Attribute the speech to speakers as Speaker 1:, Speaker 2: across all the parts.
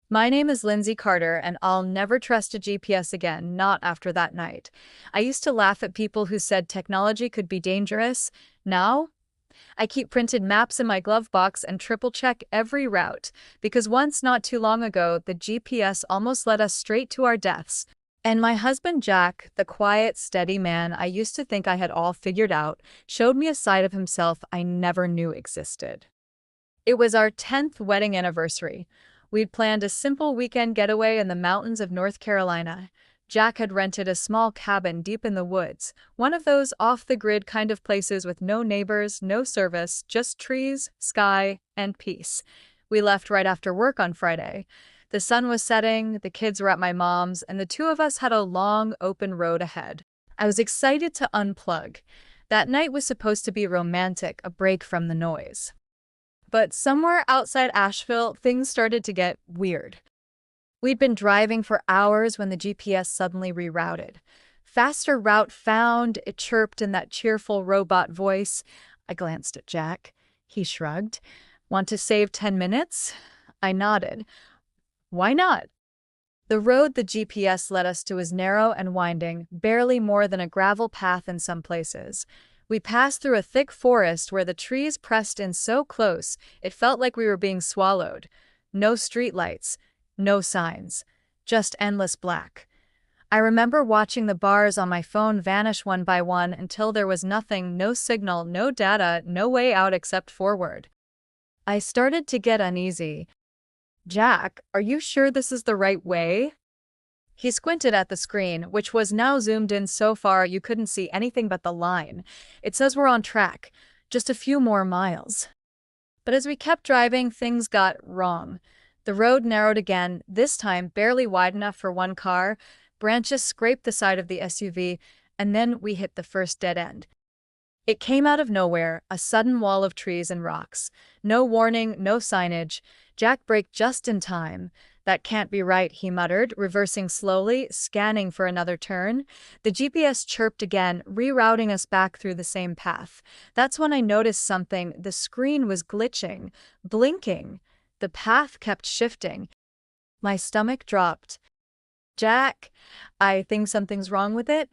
Speaker 1: My name is Lindsay Carter, and I'll never trust a GPS again, not after that night. I used to laugh at people who said technology could be dangerous. Now, I keep printed maps in my glove box and triple check every route, because once not too long ago, the GPS almost led us straight to our deaths. And my husband Jack, the quiet, steady man I used to think I had all figured out, showed me a side of himself I never knew existed. It was our 10th wedding anniversary. We'd planned a simple weekend getaway in the mountains of North Carolina. Jack had rented a small cabin deep in the woods, one of those off-the-grid kind of places with no neighbors, no service, just trees, sky, and peace. We left right after work on Friday. The sun was setting, the kids were at my mom's, and the two of us had a long, open road ahead. I was excited to unplug. That night was supposed to be romantic, a break from the noise. But somewhere outside Asheville, things started to get weird. We'd been driving for hours when the GPS suddenly rerouted. Faster route found, it chirped in that cheerful robot voice. I glanced at Jack. He shrugged. Want to save 10 minutes? I nodded. Why not? The road the GPS led us to was narrow and winding, barely more than a gravel path in some places. We passed through a thick forest where the trees pressed in so close it felt like we were being swallowed. No streetlights, no signs, just endless black. I remember watching the bars on my phone vanish one by one until there was nothing, no signal, no data, no way out except forward. I started to get uneasy. Jack, are you sure this is the right way? He squinted at the screen, which was now zoomed in so far you couldn't see anything but the line. It says we're on track, just a few more miles. But as we kept driving, things got wrong. The road narrowed again, this time barely wide enough for one car. Branches scraped the side of the SUV, and then we hit the first dead end. It came out of nowhere, a sudden wall of trees and rocks. No warning, no signage. Jack braked just in time. That can't be right, he muttered, reversing slowly, scanning for another turn. The GPS chirped again, rerouting us back through the same path. That's when I noticed something. The screen was glitching, blinking. The path kept shifting. My stomach dropped. Jack, I think something's wrong with it.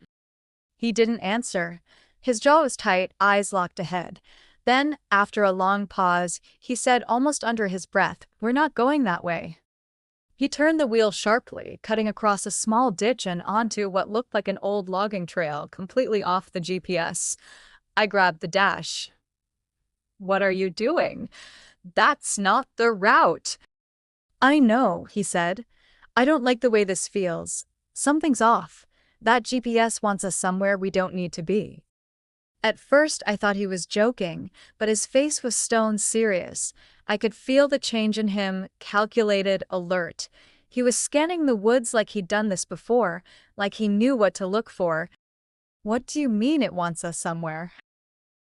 Speaker 1: He didn't answer. His jaw was tight, eyes locked ahead. Then, after a long pause, he said almost under his breath, "We're not going that way." He turned the wheel sharply, cutting across a small ditch and onto what looked like an old logging trail, completely off the GPS. I grabbed the dash. "What are you doing? That's not the route." "I know," he said. "I don't like the way this feels. Something's off. That GPS wants us somewhere we don't need to be." At first, I thought he was joking, but his face was stone serious. I could feel the change in him, calculated, alert. He was scanning the woods like he'd done this before, like he knew what to look for. "What do you mean it wants us somewhere?"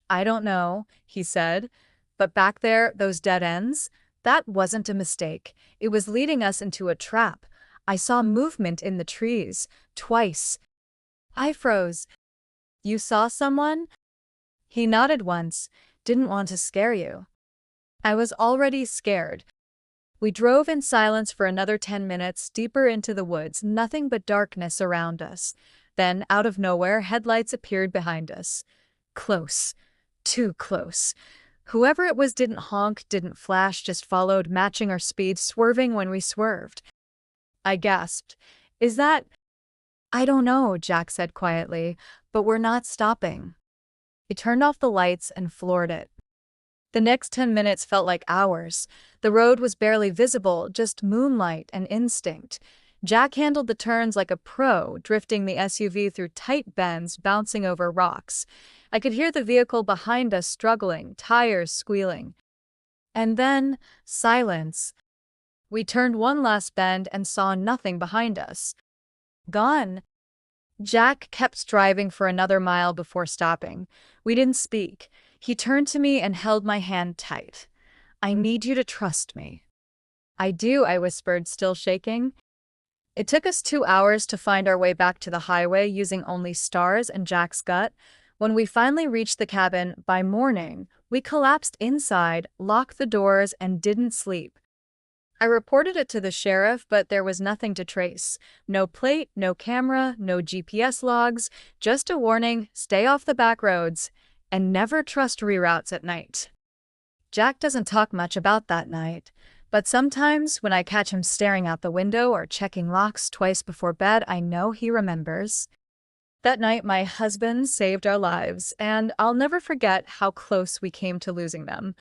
Speaker 1: "I don't know," he said. "But back there, those dead ends? That wasn't a mistake. It was leading us into a trap. I saw movement in the trees, twice." I froze. "You saw someone?" He nodded once. "Didn't want to scare you." I was already scared. We drove in silence for another 10 minutes, deeper into the woods, nothing but darkness around us. Then, out of nowhere, headlights appeared behind us. Close. Too close. Whoever it was didn't honk, didn't flash, just followed, matching our speed, swerving when we swerved. I gasped. "Is that—" "I don't know," Jack said quietly, "but we're not stopping." He turned off the lights and floored it. The next 10 minutes felt like hours. The road was barely visible, just moonlight and instinct. Jack handled the turns like a pro, drifting the SUV through tight bends, bouncing over rocks. I could hear the vehicle behind us struggling, tires squealing. And then, silence. We turned one last bend and saw nothing behind us. Gone. Jack kept driving for another mile before stopping. We didn't speak. He turned to me and held my hand tight. "I need you to trust me." "I do," I whispered, still shaking. It took us 2 hours to find our way back to the highway using only stars and Jack's gut. When we finally reached the cabin, by morning, we collapsed inside, locked the doors, and didn't sleep. I reported it to the sheriff, but there was nothing to trace. No plate, no camera, no GPS logs, just a warning, stay off the back roads, and never trust reroutes at night. Jack doesn't talk much about that night, but sometimes when I catch him staring out the window or checking locks twice before bed, I know he remembers. That night, my husband saved our lives, and I'll never forget how close we came to losing them.